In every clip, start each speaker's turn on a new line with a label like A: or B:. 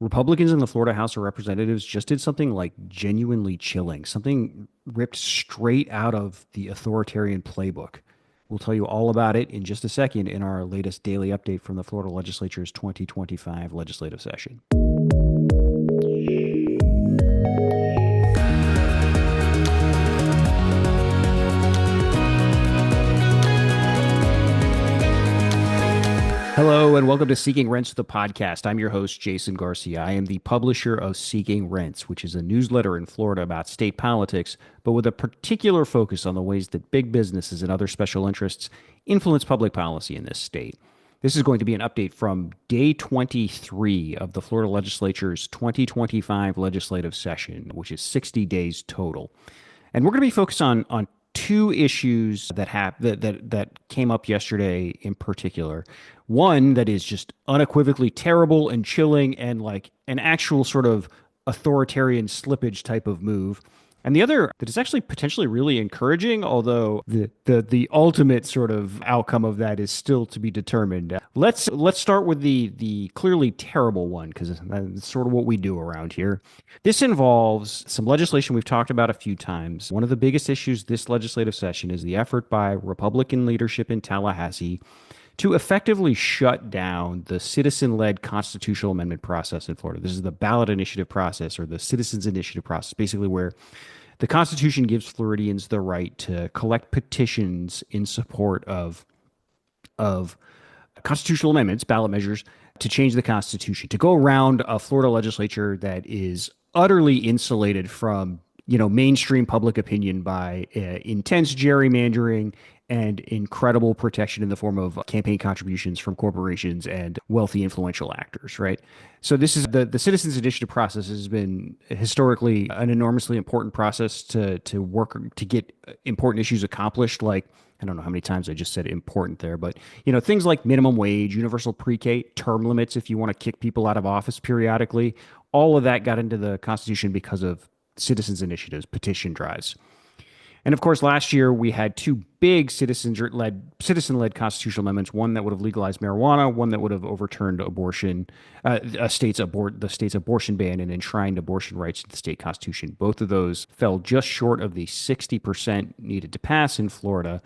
A: Republicans in the Florida House of Representatives just did something like genuinely chilling, something ripped straight out of the authoritarian playbook. We'll tell you all about it in just a second in our latest daily update from the Florida Legislature's 2025 legislative session. Hello and welcome to Seeking Rents, the podcast. I'm your host, Jason Garcia. I am the publisher of Seeking Rents, which is a newsletter in Florida about state politics, but with a particular focus on the ways that big businesses and other special interests influence public policy in this state. This is going to be an update from day 23 of the Florida Legislature's 2025 legislative session, which is 60 days total. And we're going to be focused on two issues that came up yesterday in particular. One that is just unequivocally terrible and chilling and like an actual sort of authoritarian slippage type of move. And the other that is actually potentially really encouraging, although the ultimate sort of outcome of that is still to be determined. Let's start with the clearly terrible one, because that's sort of what we do around here. This involves some legislation we've talked about a few times. One of the biggest issues this legislative session is the effort by Republican leadership in Tallahassee to effectively shut down the citizen-led constitutional amendment process in Florida. This is the ballot initiative process, or the citizens initiative process, basically where the Constitution gives Floridians the right to collect petitions in support of constitutional amendments, ballot measures, to change the Constitution, to go around a Florida legislature that is utterly insulated from, mainstream public opinion by intense gerrymandering and incredible protection in the form of campaign contributions from corporations and wealthy influential actors, right? So this is the citizens initiative process has been historically an enormously important process to work to get important issues accomplished. Like, I don't know how many times I just said important there, but things like minimum wage, universal pre-K, term limits if you want to kick people out of office periodically, all of that got into the Constitution because of citizens initiatives, petition drives. And of course, last year we had two big citizen-led constitutional amendments. One that would have legalized marijuana, one that would have overturned abortion, the state's abortion ban and enshrined abortion rights in the state constitution. Both of those fell just short of the 60% needed to pass in Florida,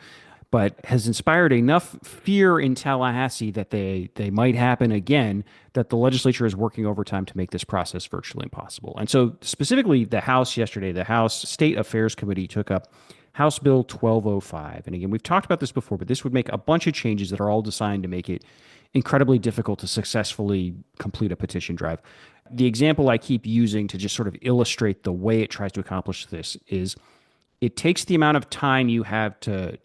A: but has inspired enough fear in Tallahassee that they might happen again, that the legislature is working overtime to make this process virtually impossible. And so specifically the House yesterday, the House State Affairs Committee took up House Bill 1205. And again, we've talked about this before, but this would make a bunch of changes that are all designed to make it incredibly difficult to successfully complete a petition drive. The example I keep using to just sort of illustrate the way it tries to accomplish this is it takes the amount of time you have to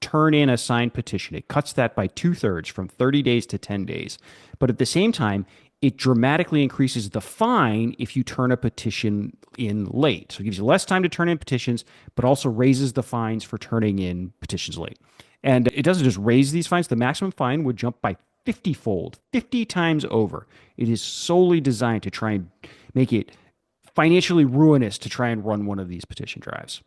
A: turn in a signed petition. It cuts that by 2/3 from 30 days to 10 days. But at the same time, it dramatically increases the fine if you turn a petition in late. So it gives you less time to turn in petitions, but also raises the fines for turning in petitions late. And it doesn't just raise these fines. The maximum fine would jump by 50-fold, 50 times over. It is solely designed to try and make it financially ruinous to try and run one of these petition drives.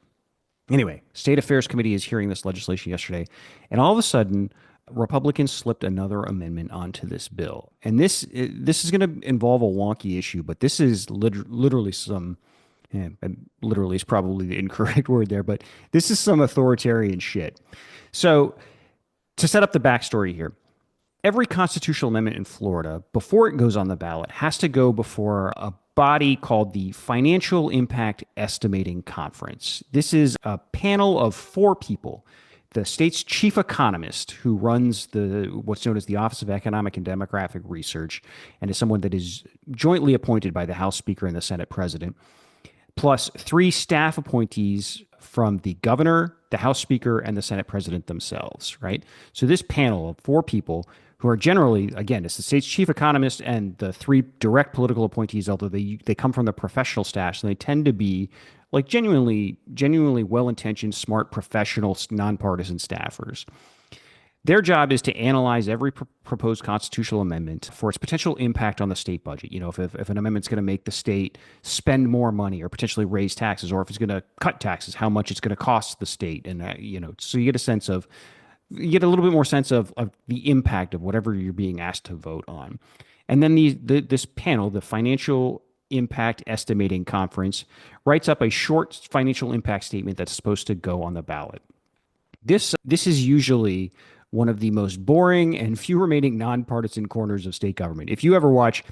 A: Anyway, State Affairs Committee is hearing this legislation yesterday, and all of a sudden, Republicans slipped another amendment onto this bill. And this is going to involve a wonky issue, but this is literally some, literally is probably the incorrect word there, but this is some authoritarian shit. So to set up the backstory here, every constitutional amendment in Florida, before it goes on the ballot, has to go before a body called the Financial Impact Estimating Conference. This is a panel of 4 people. The state's chief economist, who runs what's known as the Office of Economic and Demographic Research, and is someone that is jointly appointed by the House Speaker and the Senate President, plus 3 staff appointees from the governor, the House Speaker, and the Senate President themselves, right? So this panel of 4 people who are generally, again, it's the state's chief economist and the 3 direct political appointees, although they come from the professional staff, so they tend to be like genuinely well-intentioned, smart, professional, nonpartisan staffers. Their job is to analyze every proposed constitutional amendment for its potential impact on the state budget. If an amendment's going to make the state spend more money or potentially raise taxes, or if it's going to cut taxes, how much it's going to cost the state. And, so you get a little bit more sense of the impact of whatever you're being asked to vote on. And then this panel, the Financial Impact Estimating Conference, writes up a short financial impact statement that's supposed to go on the ballot. This is usually one of the most boring and few remaining nonpartisan corners of state government. If you ever watch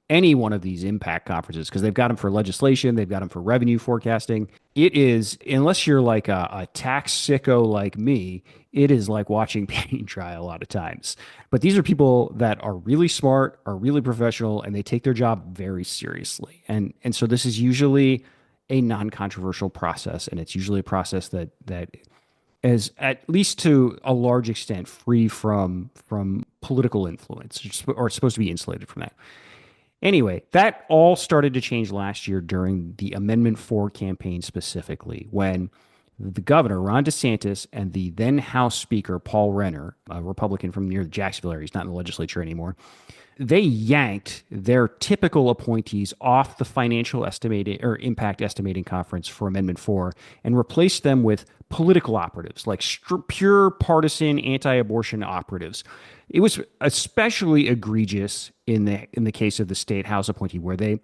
A: any one of these impact conferences, because they've got them for legislation, they've got them for revenue forecasting. It is, unless you're like a tax sicko like me, it is like watching paint dry a lot of times. But these are people that are really smart, are really professional, and they take their job very seriously. And so this is usually a non-controversial process, and it's usually a process that is, at least to a large extent, free from political influence, or it's supposed to be insulated from that. Anyway, that all started to change last year during the Amendment 4 campaign specifically, when the governor, Ron DeSantis, and the then House Speaker, Paul Renner, a Republican from near the Jacksonville area, he's not in the legislature anymore, they yanked their typical appointees off the financial estimating or impact estimating conference for Amendment 4 and replaced them with political operatives, like pure partisan anti-abortion operatives. It was especially egregious in the case of the state House appointee, where they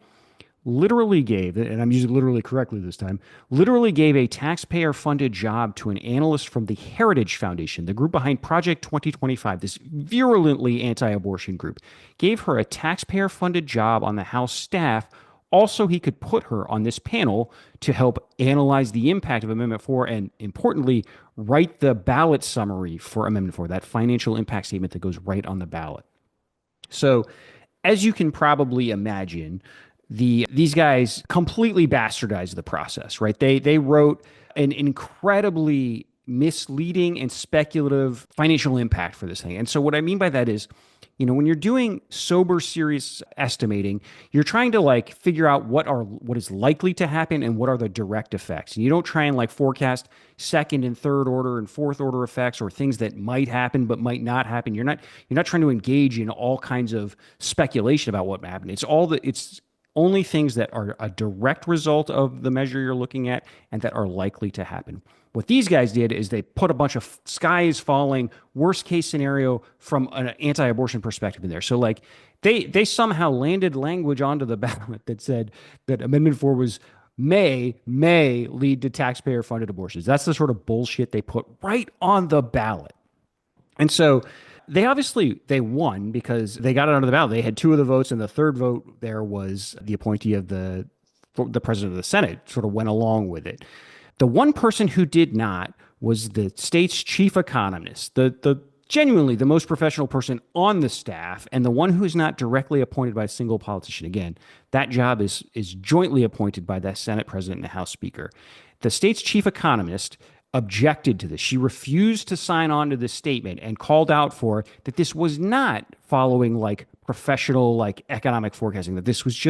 A: literally gave, and I'm using literally correctly this time, literally gave a taxpayer-funded job to an analyst from the Heritage Foundation, the group behind Project 2025, this virulently anti-abortion group, gave her a taxpayer-funded job on the House staff. Also, he could put her on this panel to help analyze the impact of Amendment 4 and, importantly, write the ballot summary for Amendment 4, that financial impact statement that goes right on the ballot. So, as you can probably imagine, these guys completely bastardized the process, right? They wrote an incredibly misleading and speculative financial impact for this thing. And so what I mean by that is, when you're doing sober, serious estimating, you're trying to like figure out what is likely to happen and what are the direct effects. And you don't try and like forecast second and third order and fourth order effects or things that might happen but might not happen. You're not trying to engage in all kinds of speculation about what happened. It's only things that are a direct result of the measure you're looking at and that are likely to happen. What these guys did is they put a bunch of sky is falling, worst case scenario from an anti-abortion perspective in there. So like they somehow landed language onto the ballot that said that Amendment 4 was may lead to taxpayer funded abortions. That's the sort of bullshit they put right on the ballot. And so they won because they got it onto the ballot. They had two of the votes, and the third vote there was the appointee of the president of the Senate sort of went along with it. The one person who did not was the state's chief economist, the genuinely the most professional person on the staff, and the one who is not directly appointed by a single politician. Again, that job is jointly appointed by the Senate president and the House Speaker. The state's chief economist objected to this. She refused to sign on to this statement and called out for that this was not following like professional like economic forecasting, that this was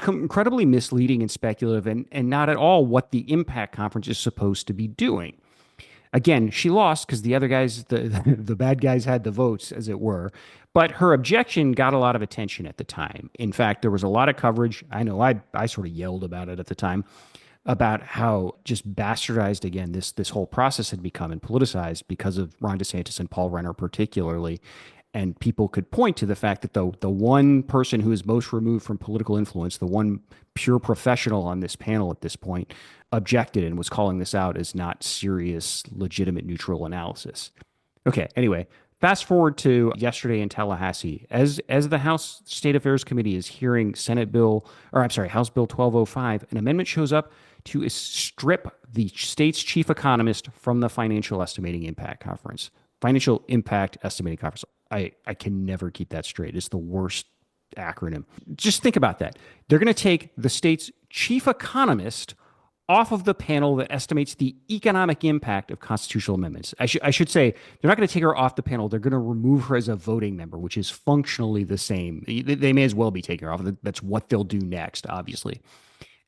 A: incredibly misleading and speculative and not at all what the impact conference is supposed to be doing. Again, she lost because the other guys, the bad guys had the votes, as it were. But her objection got a lot of attention at the time. In fact, there was a lot of coverage. I know I sort of yelled about it at the time, about how just bastardized, again, this whole process had become and politicized because of Ron DeSantis and Paul Renner particularly. And people could point to the fact that the one person who is most removed from political influence, the one pure professional on this panel at this point, objected and was calling this out as not serious, legitimate, neutral analysis. Okay, anyway, fast forward to yesterday in Tallahassee. As the House State Affairs Committee is hearing House Bill 1205, an amendment shows up to strip the state's chief economist from the Financial Estimating Impact Conference. Financial Impact Estimating Conference. I can never keep that straight. It's the worst acronym. Just think about that. They're going to take the state's chief economist off of the panel that estimates the economic impact of constitutional amendments. I should say they're not going to take her off the panel. They're going to remove her as a voting member, which is functionally the same. They may as well be taking her off. That's what they'll do next, obviously.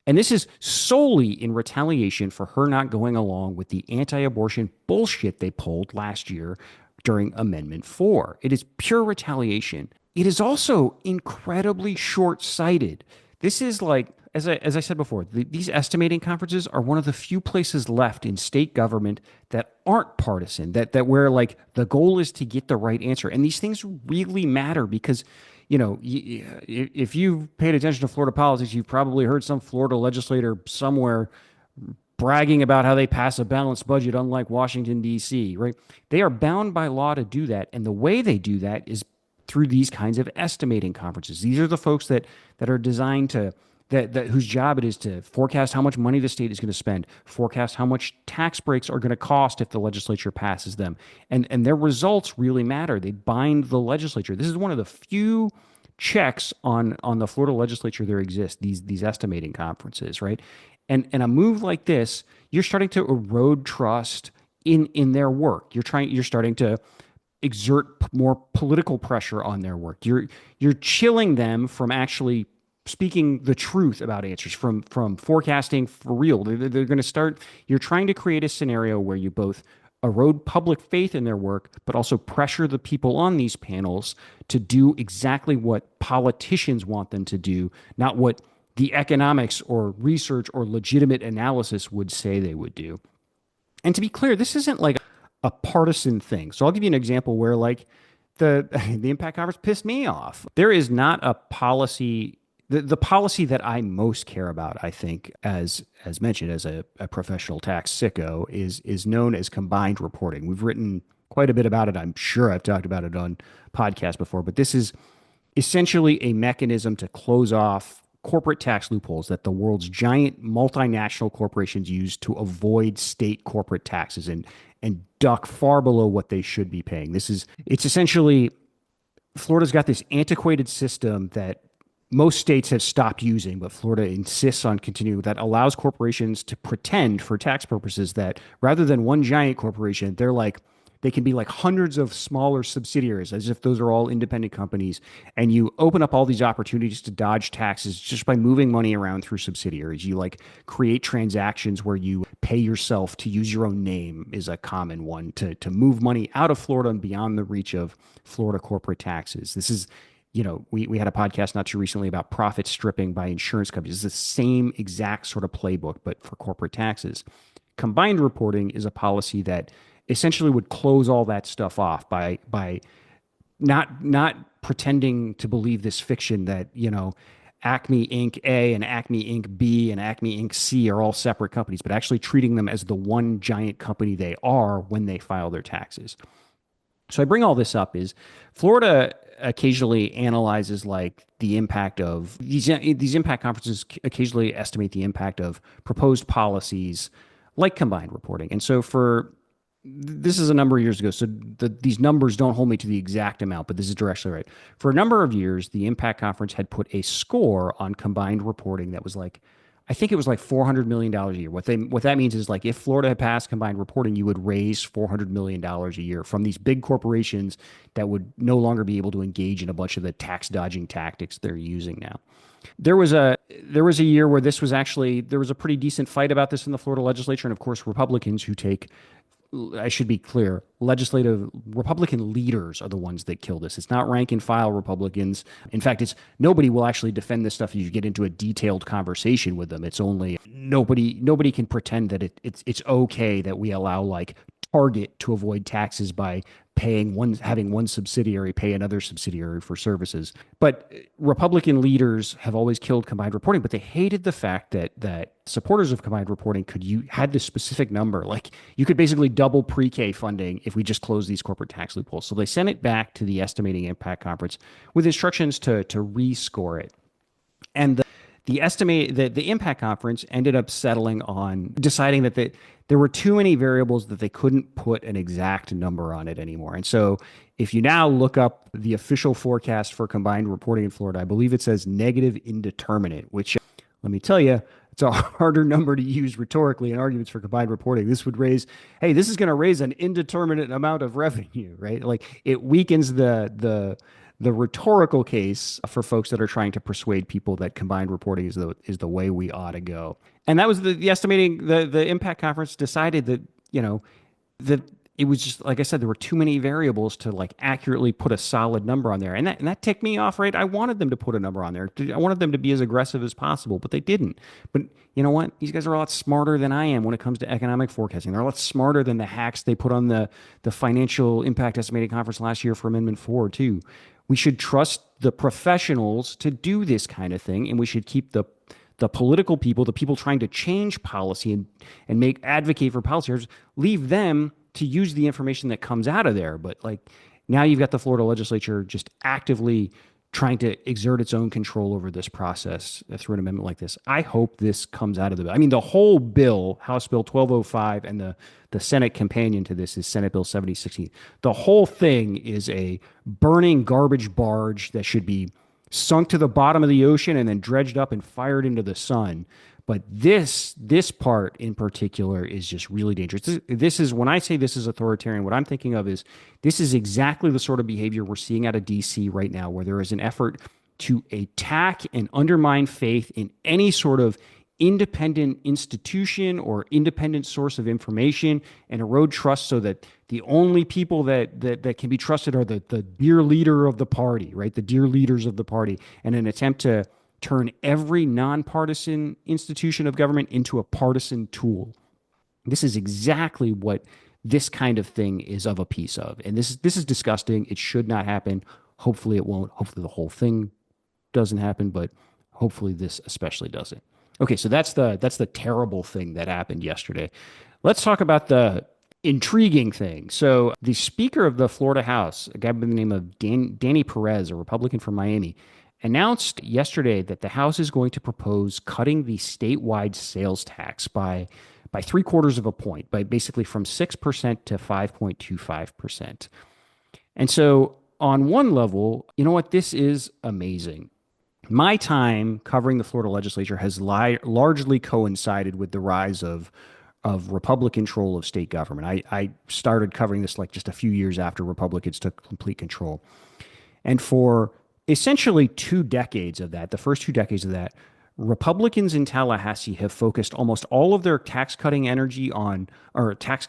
A: And this is solely in retaliation for her not going along with the anti-abortion bullshit they pulled last year during Amendment 4. It is pure retaliation. It is also incredibly short-sighted. This is like, as I said before, these estimating conferences are one of the few places left in state government that aren't partisan, that where like the goal is to get the right answer. And these things really matter because if you've paid attention to Florida politics, you've probably heard some Florida legislator somewhere bragging about how they pass a balanced budget, unlike Washington, D.C., right? They are bound by law to do that. And the way they do that is through these kinds of estimating conferences. These are the folks that are designed to that whose job it is to forecast how much money the state is going to spend, forecast how much tax breaks are going to cost if the legislature passes them. And their results really matter. They bind the legislature. This is one of the few checks on the Florida legislature there exist, these estimating conferences, right? And a move like this, you're starting to erode trust in their work. You're starting to exert more political pressure on their work. You're chilling them from actually speaking the truth about answers, from forecasting for real. They're going to start. You're trying to create a scenario where you both erode public faith in their work, but also pressure the people on these panels to do exactly what politicians want them to do, not what the economics or research or legitimate analysis would say they would do. And to be clear, this isn't like a partisan thing. So I'll give you an example where like the Impact Conference pissed me off. There is not a policy. The policy that I most care about, I think, as mentioned, as a professional tax sicko, is known as combined reporting. We've written quite a bit about it. I'm sure I've talked about it on podcasts before, but this is essentially a mechanism to close off corporate tax loopholes that the world's giant multinational corporations use to avoid state corporate taxes and duck far below what they should be paying. It's essentially Florida's got this antiquated system that most states have stopped using, but Florida insists on continuing, that allows corporations to pretend for tax purposes that rather than one giant corporation, they can be like hundreds of smaller subsidiaries, as if those are all independent companies. And you open up all these opportunities to dodge taxes just by moving money around through subsidiaries. You like create transactions where you pay yourself to use your own name is a common one to move money out of Florida and beyond the reach of Florida corporate taxes. This is, we had a podcast not too recently about profit stripping by insurance companies. It's the same exact sort of playbook, but for corporate taxes. Combined reporting is a policy that essentially would close all that stuff off by not pretending to believe this fiction that, Acme Inc. A and Acme Inc. B and Acme Inc. C are all separate companies, but actually treating them as the one giant company they are when they file their taxes. So I bring all this up is Florida occasionally analyzes like the impact of these impact conferences occasionally estimate the impact of proposed policies like combined reporting. And so this is a number of years ago, so these numbers don't hold me to the exact amount, but this is directionally right. For a number of years, the Impact Conference had put a score on combined reporting that was like, I think it was like $400 million a year. What that means is like if Florida had passed combined reporting, you would raise $400 million a year from these big corporations that would no longer be able to engage in a bunch of the tax dodging tactics they're using now. There was a year where there was a pretty decent fight about this in the Florida legislature, and of course Republicans who take, I should be clear, Republican leaders are the ones that kill this. It's not rank and file Republicans. In fact, nobody will actually defend this stuff if you get into a detailed conversation with them. It's only nobody can pretend that it's okay that we allow like Target to avoid taxes by having one subsidiary pay another subsidiary for services. But Republican leaders have always killed combined reporting, but they hated the fact that supporters of combined reporting had this specific number. Like you could basically double pre-K funding if we just close these corporate tax loopholes. So they sent it back to the Estimating Impact Conference with instructions to rescore it. And the Impact Conference ended up settling on deciding that there were too many variables that they couldn't put an exact number on it anymore. And so if you now look up the official forecast for combined reporting in Florida, I believe it says negative indeterminate, which let me tell you, it's a harder number to use rhetorically in arguments for combined reporting. This is going to raise an indeterminate amount of revenue, right? Like it weakens the rhetorical case for folks that are trying to persuade people that combined reporting is the way we ought to go. And that was the estimating. The Impact Conference decided that that it was just, like I said, there were too many variables to like accurately put a solid number on there, and that ticked me off. Right, I wanted them to put a number on there. I wanted them to be as aggressive as possible, but they didn't. But you know what? These guys are a lot smarter than I am when it comes to economic forecasting. They're a lot smarter than the hacks they put on the financial impact estimating conference last year for Amendment 4 too. We should trust the professionals to do this kind of thing, and we should keep the political people, the people trying to change policy and make advocate for policymakers, leave them to use the information that comes out of there. But like now you've got the Florida legislature just actively trying to exert its own control over this process through an amendment like this. I hope this comes out of the bill. I mean, the whole bill, House Bill 1205, and the Senate companion to this is Senate Bill 7016. The whole thing is a burning garbage barge that should be sunk to the bottom of the ocean and then dredged up and fired into the sun. But this part in particular is just really dangerous. This is when I say this is authoritarian, what I'm thinking of is this is exactly the sort of behavior we're seeing out of DC right now, where there is an effort to attack and undermine faith in any sort of independent institution or independent source of information and erode trust so that the only people that can be trusted are the dear leader of the party, right? The dear leaders of the party, and an attempt to turn every nonpartisan institution of government into a partisan tool. This is exactly what this kind of thing is of a piece of. And this is disgusting. It should not happen. Hopefully it won't. Hopefully the whole thing doesn't happen, but hopefully this especially doesn't. Okay, so that's the terrible thing that happened yesterday. Let's talk about the intriguing thing. So the Speaker of the Florida House, a guy by the name of Danny Perez, a Republican from Miami, announced yesterday that the House is going to propose cutting the statewide sales tax by 3/4 of a point, by basically from 6% to 5.25%. And so on one level, you know what? This is amazing. My time covering the Florida legislature has largely coincided with the rise of Republican control of state government. I started covering this like just a few years after Republicans took complete control. And for essentially 2 decades of that, the first 2 decades of that, Republicans in Tallahassee have focused almost all of their tax cutting energy on, or tax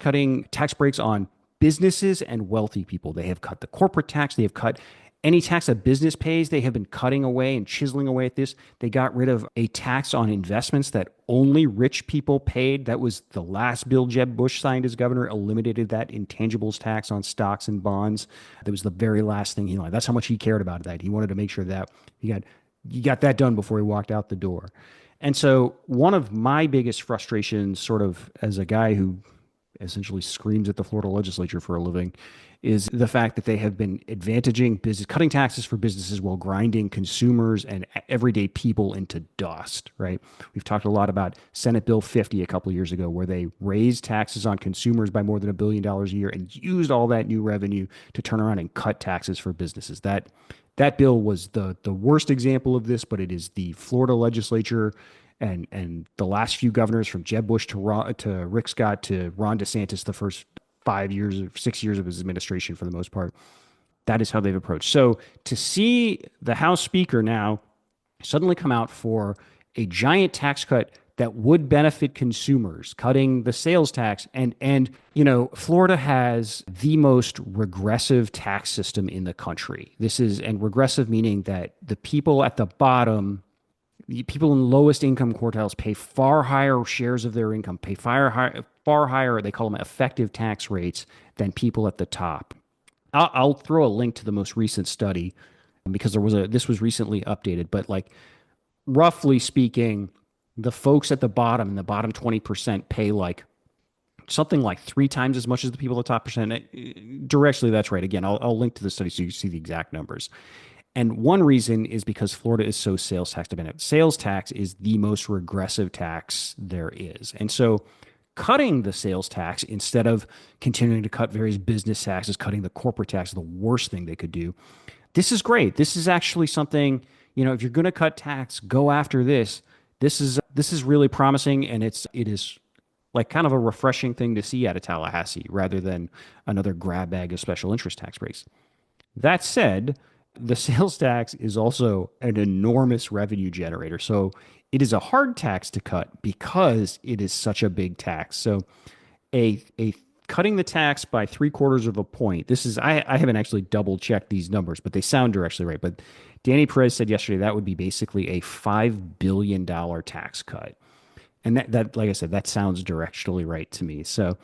A: breaks on businesses and wealthy people. They have cut the corporate tax. They have cut any tax a business pays. They have been cutting away and chiseling away at this. They got rid of a tax on investments that only rich people paid. That was the last bill Jeb Bush signed as governor, eliminated that intangibles tax on stocks and bonds. That was the very last thing he liked. That's how much he cared about that. He wanted to make sure that he got that done before he walked out the door. And so one of my biggest frustrations, sort of as a guy who essentially screams at the Florida legislature for a living, is the fact that they have been cutting taxes for businesses while grinding consumers and everyday people into dust, right? We've talked a lot about Senate Bill 50 a couple of years ago, where they raised taxes on consumers by more than $1 billion a year and used all that new revenue to turn around and cut taxes for businesses. That bill was the worst example of this, but it is the Florida legislature and the last few governors, from Jeb Bush to Rick Scott to Ron DeSantis, the first 5 years or 6 years of his administration, for the most part, that is how they've approached. So to see the House Speaker now suddenly come out for a giant tax cut that would benefit consumers, cutting the sales tax, and Florida has the most regressive tax system in the country. And regressive meaning that the people at the bottom, the people in lowest income quartiles, pay far higher shares of their income, pay far higher, they call them effective tax rates, than people at the top. I'll throw a link to the most recent study because this was recently updated, but like roughly speaking, the folks at the bottom, the bottom 20%, pay like something like 3 times as much as the people at the top percent. Directionally, that's right. Again, I'll link to the study so you see the exact numbers. And one reason is because Florida is so sales tax dependent. Sales tax is the most regressive tax there is. And so cutting the sales tax instead of continuing to cut various business taxes, cutting the corporate tax is the worst thing they could do. This is great. This is actually something, if you're going to cut tax, go after this. This is really promising, and it is like kind of a refreshing thing to see out of Tallahassee rather than another grab bag of special interest tax breaks. That said, the sales tax is also an enormous revenue generator. So it is a hard tax to cut because it is such a big tax. So a cutting the tax by 3/4 of a point. This is, I haven't actually double checked these numbers, but they sound directly right. But Danny Perez said yesterday that would be basically a $5 billion tax cut. And that, like I said, that sounds directionally right to me. So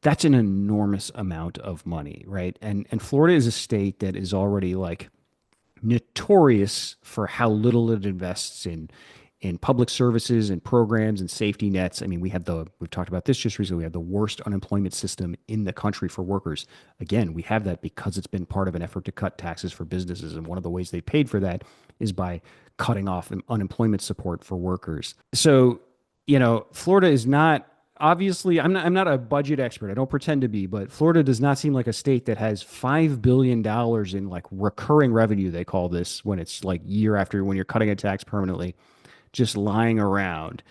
A: that's an enormous amount of money, right? And Florida is a state that is already like notorious for how little it invests in public services and programs and safety nets. I mean, we've talked about this just recently. We have the worst unemployment system in the country for workers. Again, we have that because it's been part of an effort to cut taxes for businesses. And one of the ways they paid for that is by cutting off unemployment support for workers. So, Florida is not obviously, I'm not a budget expert. I don't pretend to be, but Florida does not seem like a state that has $5 billion in like recurring revenue. They call this when it's like year after when you're cutting a tax permanently, just lying around.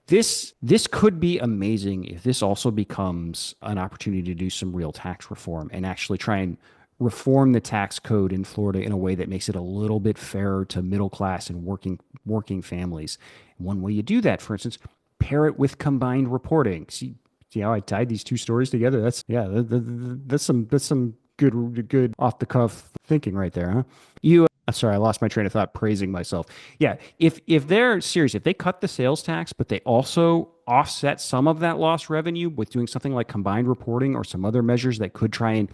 A: This could be amazing if this also becomes an opportunity to do some real tax reform and actually try and reform the tax code in Florida in a way that makes it a little bit fairer to middle class and working families. One way you do that, for instance, pair it with combined reporting. See how I tied these two stories together? That's some good off the cuff thinking right there, huh? Sorry, I lost my train of thought praising myself. Yeah, if they're serious, if they cut the sales tax, but they also offset some of that lost revenue with doing something like combined reporting or some other measures that could try and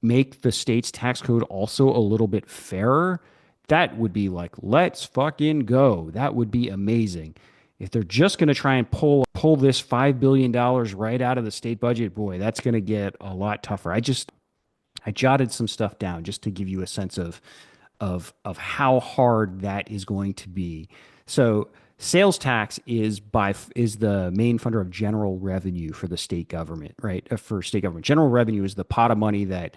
A: make the state's tax code also a little bit fairer, that would be like, let's fucking go. That would be amazing. If they're just going to try and pull this $5 billion right out of the state budget, boy, that's going to get a lot tougher. I jotted some stuff down just to give you a sense of how hard that is going to be. So sales tax is the main funder of general revenue for the state government, right? For state government, general revenue is the pot of money that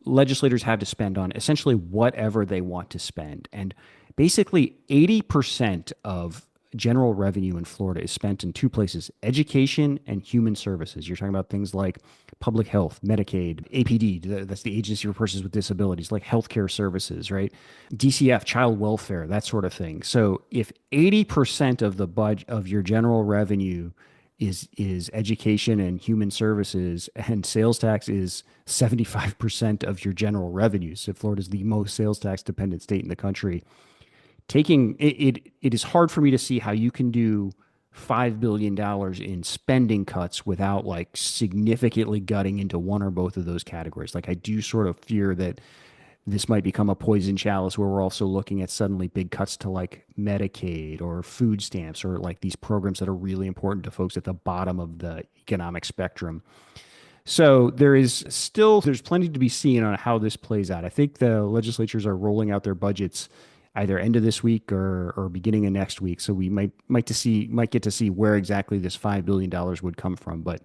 A: legislators have to spend on essentially whatever they want to spend. And basically 80% of general revenue in Florida is spent in two places: education and human services. You're talking about things like public health, Medicaid, APD, that's the Agency for Persons with Disabilities, like healthcare services, right? DCF, child welfare, that sort of thing. So if 80% of the budget of your general revenue is education and human services, and sales tax is 75% of your general revenue. So Florida is the most sales tax dependent state in the country. Taking it is hard for me to see how you can do $5 billion in spending cuts without like significantly gutting into one or both of those categories. Like I do sort of fear that this might become a poison chalice where we're also looking at suddenly big cuts to like Medicaid or food stamps or like these programs that are really important to folks at the bottom of the economic spectrum. So there's plenty to be seen on how this plays out. I think the legislatures are rolling out their budgets either end of this week or beginning of next week. So we might get to see where exactly this $5 billion would come from. But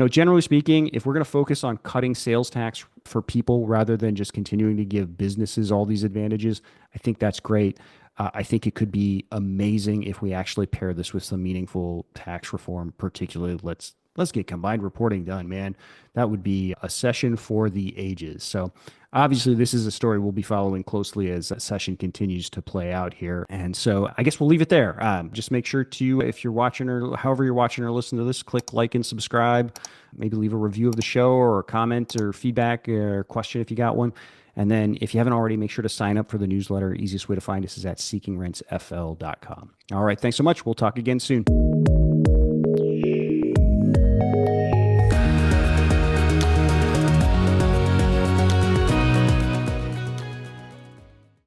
A: generally speaking, if we're going to focus on cutting sales tax for people rather than just continuing to give businesses all these advantages, I think that's great. I think it could be amazing if we actually pair this with some meaningful tax reform. Particularly, let's get combined reporting done, man. That would be a session for the ages. So obviously, this is a story we'll be following closely as a session continues to play out here. And so I guess we'll leave it there. Just make sure to, if you're watching or however you're watching or listening to this, click like and subscribe. Maybe leave a review of the show or a comment or feedback or question if you got one. And then if you haven't already, make sure to sign up for the newsletter. Easiest way to find us is at seekingrentsfl.com. All right. Thanks so much. We'll talk again soon.